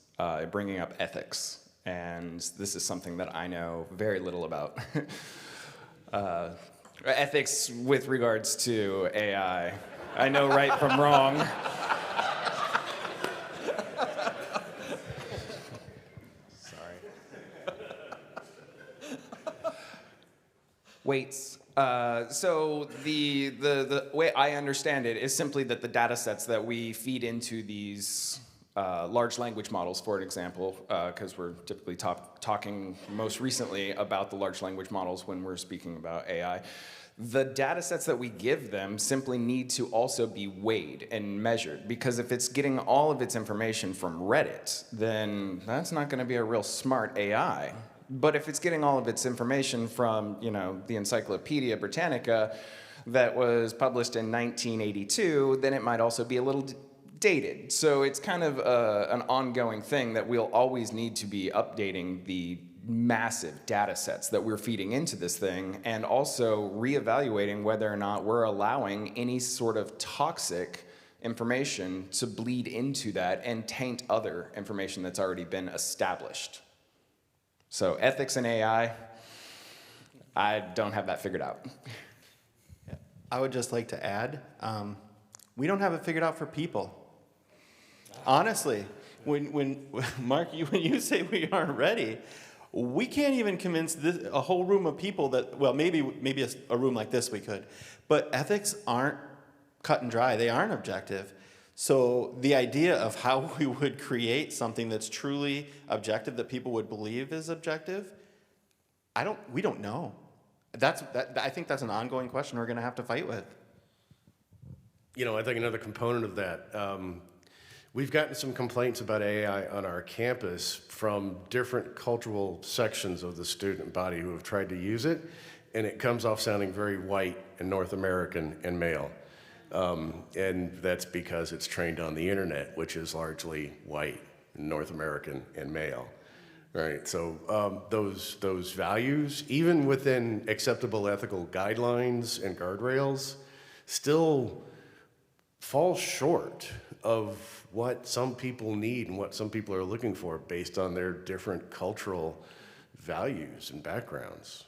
bringing up ethics. And this is something that I know very little about. Ethics with regards to AI. I know right from wrong. Weights. So the way I understand it is simply that the data sets that we feed into these large language models, for example, because we're typically talking most recently about the large language models when we're speaking about AI, the data sets that we give them simply need to also be weighed and measured, because if it's getting all of its information from Reddit, then that's not going to be a real smart AI. But if it's getting all of its information from, the Encyclopedia Britannica that was published in 1982, then it might also be a little dated. So it's kind of an ongoing thing that we'll always need to be updating the massive data sets that we're feeding into this thing, and also reevaluating whether or not we're allowing any sort of toxic information to bleed into that and taint other information that's already been established. So ethics in AI, I don't have that figured out. Yeah. I would just like to add, we don't have it figured out for people. Honestly, when Mark, when you say we aren't ready, we can't even convince a whole room of people that, well, maybe a room like this we could, but ethics aren't cut and dry. They aren't objective. So the idea of how we would create something that's truly objective that people would believe is objective, we don't know. I think that's an ongoing question we're going to have to fight with. You know, I think another component of that, we've gotten some complaints about AI on our campus from different cultural sections of the student body who have tried to use it, and it comes off sounding very white and North American and male. And that's because it's trained on the internet, which is largely white, North American, and male. Right, so those values, even within acceptable ethical guidelines and guardrails, still fall short of what some people need and what some people are looking for based on their different cultural values and backgrounds.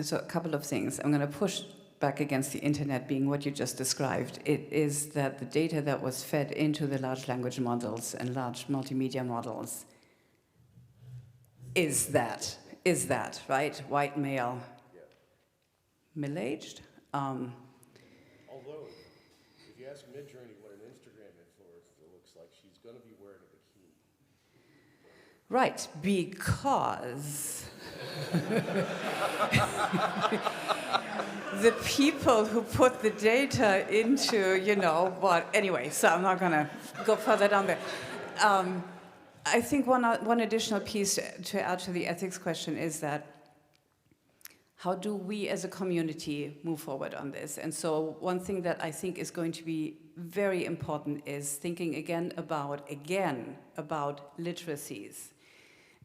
So a couple of things. I'm going to push back against the internet being what you just described. It is that the data that was fed into the large language models and large multimedia models is that, right? White male, middle-aged. Although, if you ask Midjourney what an Instagram influencer looks like, she's going to be wearing a bikini. Right, because the people who put the data into, anyway, so I'm not going to go further down there. I think one additional piece to add to the ethics question is that how do we as a community move forward on this? And so one thing that I think is going to be very important is thinking again about literacies.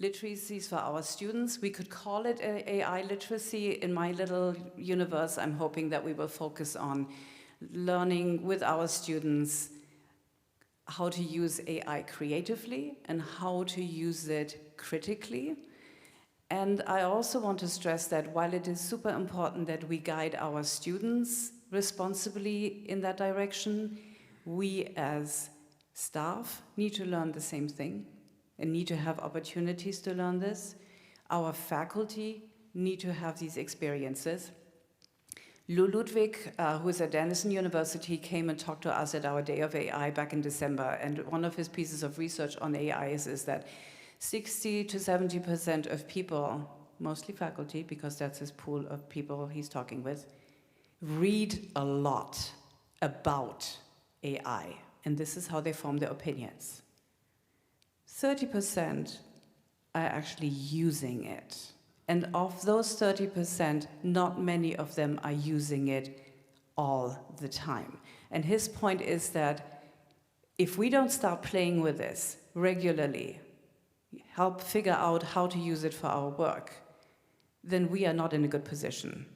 Literacies for our students. We could call it AI literacy. In my little universe, I'm hoping that we will focus on learning with our students how to use AI creatively and how to use it critically. And I also want to stress that while it is super important that we guide our students responsibly in that direction, we as staff need to learn the same thing and need to have opportunities to learn this. Our faculty need to have these experiences. Lou Ludwig, who is at Denison University, came and talked to us at our Day of AI back in December, and one of his pieces of research on AI is that 60 to 70% of people, mostly faculty, because that's his pool of people he's talking with, read a lot about AI, and this is how they form their opinions. 30% are actually using it. And of those 30%, not many of them are using it all the time. And his point is that if we don't start playing with this regularly, help figure out how to use it for our work, then we are not in a good position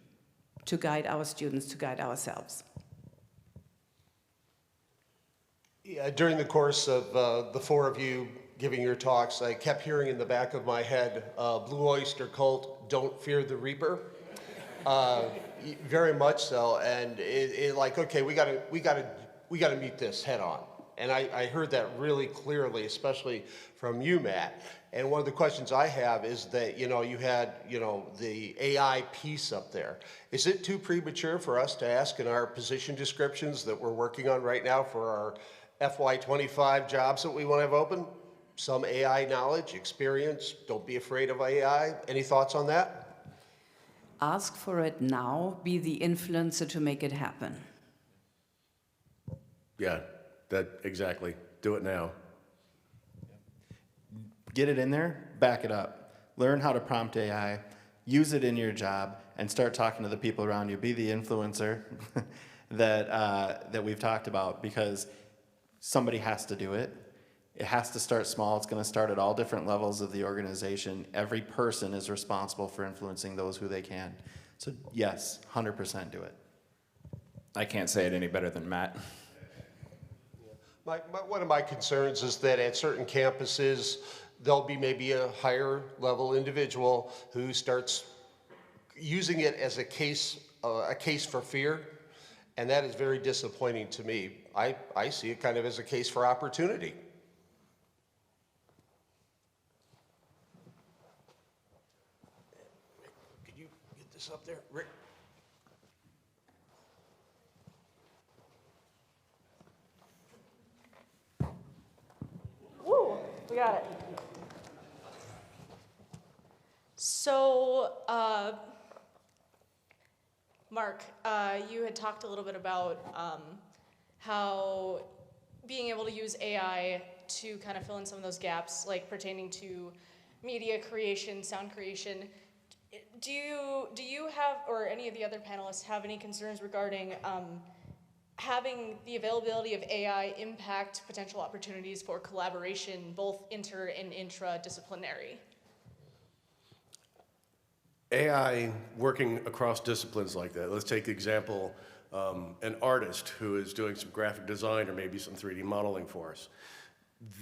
to guide our students, to guide ourselves. Yeah, during the course of the four of you giving your talks, I kept hearing in the back of my head, Blue Oyster Cult, don't fear the Reaper. Very much so, and okay, we gotta meet this head on. And I heard that really clearly, especially from you, Matt. And one of the questions I have is that, you had, the AI piece up there. Is it too premature for us to ask in our position descriptions that we're working on right now for our FY25 jobs that we want to have open? Some AI knowledge, experience, don't be afraid of AI. Any thoughts on that? Ask for it now, be the influencer to make it happen. Yeah, exactly. Do it now. Get it in there, back it up. Learn how to prompt AI, use it in your job, and start talking to the people around you. Be the influencer that we've talked about, because somebody has to do it. It has to start small. It's going to start at all different levels of the organization. Every person is responsible for influencing those who they can. So yes, 100% do it. I can't say it any better than Matt. One of my concerns is that at certain campuses, there'll be maybe a higher level individual who starts using it as a case for fear, and that is very disappointing to me. I see it kind of as a case for opportunity. Could you get this up there, Rick? Woo, we got it. So, Mark, you had talked a little bit about how being able to use AI to kind of fill in some of those gaps, like pertaining to media creation, sound creation. Do you have, or any of the other panelists have any concerns regarding having the availability of AI impact potential opportunities for collaboration, both inter and intra-disciplinary? AI working across disciplines like that. Let's take the example, an artist who is doing some graphic design or maybe some 3D modeling for us.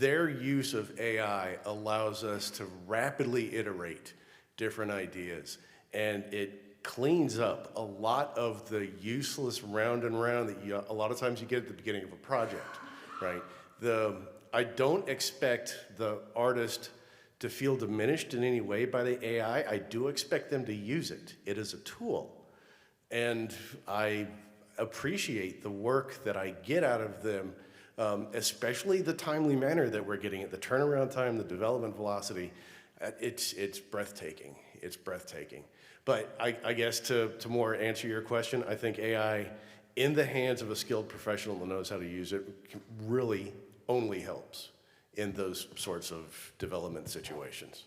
Their use of AI allows us to rapidly iterate different ideas, and it cleans up a lot of the useless round and round that a lot of times you get at the beginning of a project, right? I don't expect the artist to feel diminished in any way by the AI. I do expect them to use it. It is a tool. And I appreciate the work that I get out of them, especially the timely manner that we're getting it, the turnaround time, the development velocity. It's breathtaking. It's breathtaking. But I guess to more answer your question, I think AI in the hands of a skilled professional that knows how to use it really only helps in those sorts of development situations.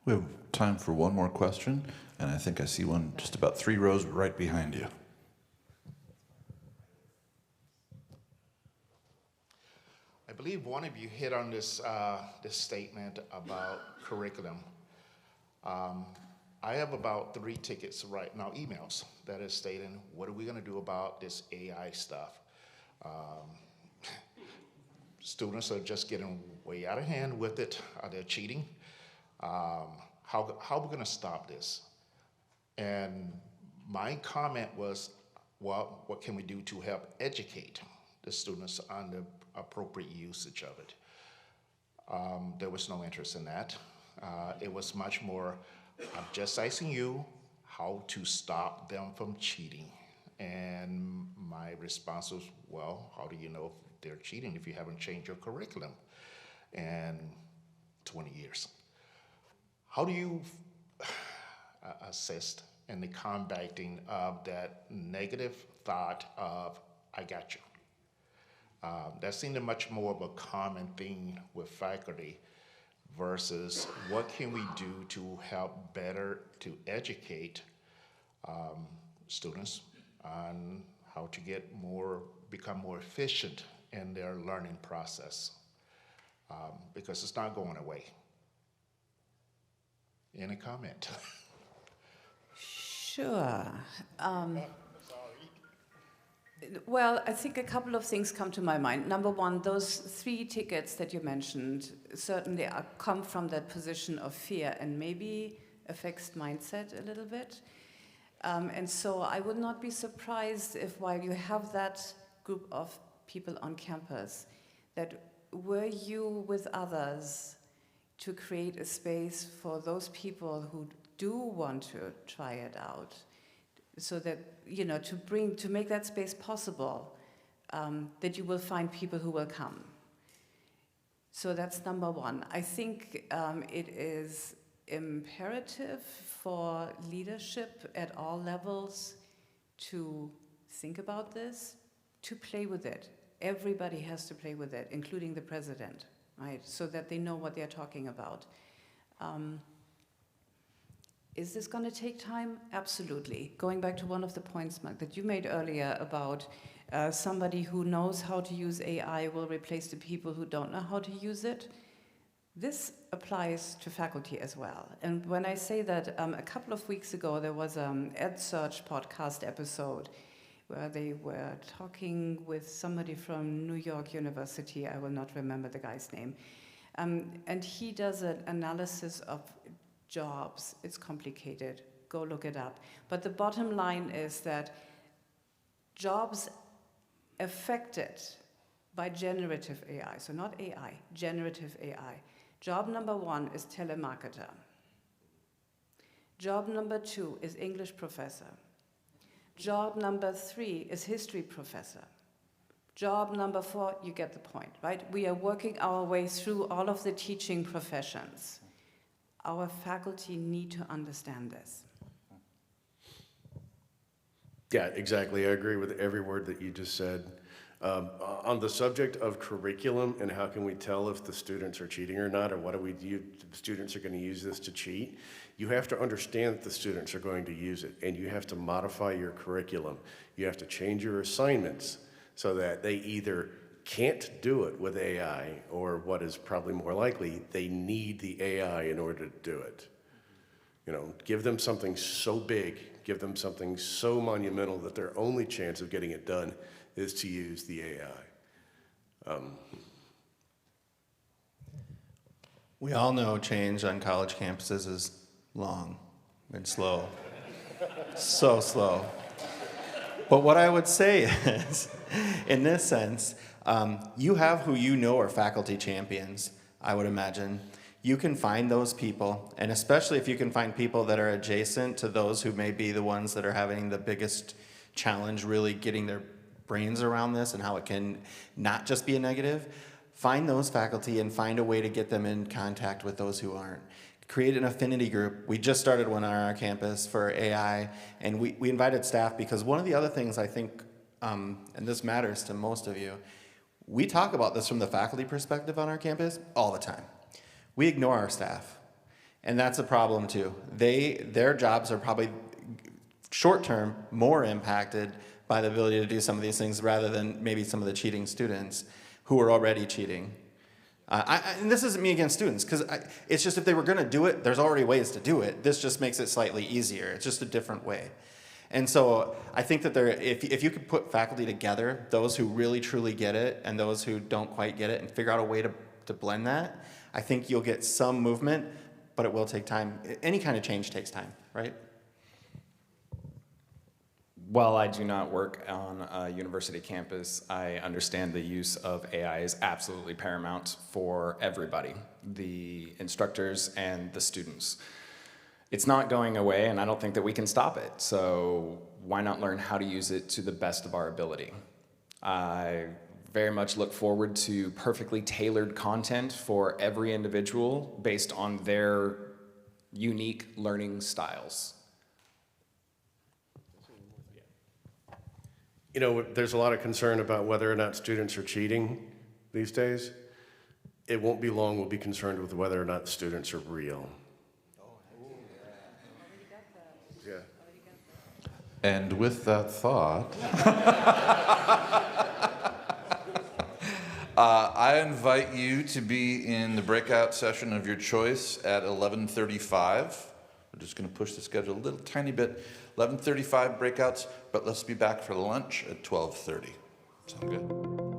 We have time for one more question, and I think I see one just about 3 rows right behind you. I believe one of you hit on this statement about curriculum. I have about 3 tickets right now, emails, that is stating, what are we going to do about this AI stuff? Students are just getting way out of hand with it. They're cheating. How are we going to stop this? And my comment was, well, what can we do to help educate the students on the appropriate usage of it? There was no interest in that. It was much more, I'm just asking you how to stop them from cheating. And my response was, well, how do you know if they're cheating if you haven't changed your curriculum in 20 years? How do you assist in the combating of that negative thought of, I got you? That seemed much more of a common thing with faculty versus what can we do to help better to educate students on how to become more efficient in their learning process, because it's not going away. Any comment? Sure. Well, I think a couple of things come to my mind. Number one, those 3 tickets that you mentioned certainly come from that position of fear and maybe a fixed mindset a little bit. And so I would not be surprised if while you have that group of people on campus, that were you with others to create a space for those people who do want to try it out, so that, you know, to make that space possible, that you will find people who will come. So that's number one. I think it is imperative for leadership at all levels to think about this, to play with it. Everybody has to play with it, including the president, right? So that they know what they're talking about. Is this going to take time? Absolutely. Going back to one of the points, Mark, that you made earlier about somebody who knows how to use AI will replace the people who don't know how to use it. This applies to faculty as well. And when I say that, a couple of weeks ago, there was an EdSearch podcast episode where they were talking with somebody from New York University. I will not remember the guy's name. And he does an analysis of jobs. It's complicated. go look it up. But the bottom line is that jobs affected by generative AI, so not AI, generative AI. Job number 1 is telemarketer. Job number 2 is English professor. Job number 3 is history professor. Job number 4, you get the point, right? We are working our way through all of the teaching professions. Our faculty need to understand this. Yeah, exactly. I agree with every word that you just said. On the subject of curriculum and how can we tell if the students are cheating or not, or what do we do, the students are going to use this to cheat, you have to understand that the students are going to use it, and you have to modify your curriculum. You have to change your assignments so that they either can't do it with AI, or what is probably more likely, they need the AI in order to do it. You know, give them something so big, give them something so monumental that their only chance of getting it done is to use the AI. We all know change on college campuses is long and slow. So slow. But what I would say is, in this sense, you have who you know are faculty champions, I would imagine. You can find those people, and especially if you can find people that are adjacent to those who may be the ones that are having the biggest challenge really getting their brains around this and how it can not just be a negative. Find those faculty and find a way to get them in contact with those who aren't. Create an affinity group. We just started one on our campus for AI, and we invited staff because one of the other things I think, and this matters to most of you, we talk about this from the faculty perspective on our campus all the time. We ignore our staff, and that's a problem too. Their jobs are probably short-term more impacted by the ability to do some of these things rather than maybe some of the cheating students who are already cheating. And this isn't me against students, because it's just if they were going to do it, there's already ways to do it. This just makes it slightly easier. It's just a different way. And so I think that if you could put faculty together, those who really truly get it and those who don't quite get it, and figure out a way to blend that, I think you'll get some movement, but it will take time. Any kind of change takes time, right? While I do not work on a university campus, I understand the use of AI is absolutely paramount for everybody, the instructors and the students. It's not going away, and I don't think that we can stop it, so why not learn how to use it to the best of our ability? I very much look forward to perfectly tailored content for every individual based on their unique learning styles. You know, there's a lot of concern about whether or not students are cheating these days. It won't be long we'll be concerned with whether or not students are real. Yeah. And with that thought, I invite you to be in the breakout session of your choice at 11:35. We're just going to push the schedule a little tiny bit. 11:35 breakouts, but let's be back for lunch at 12:30. Sound good?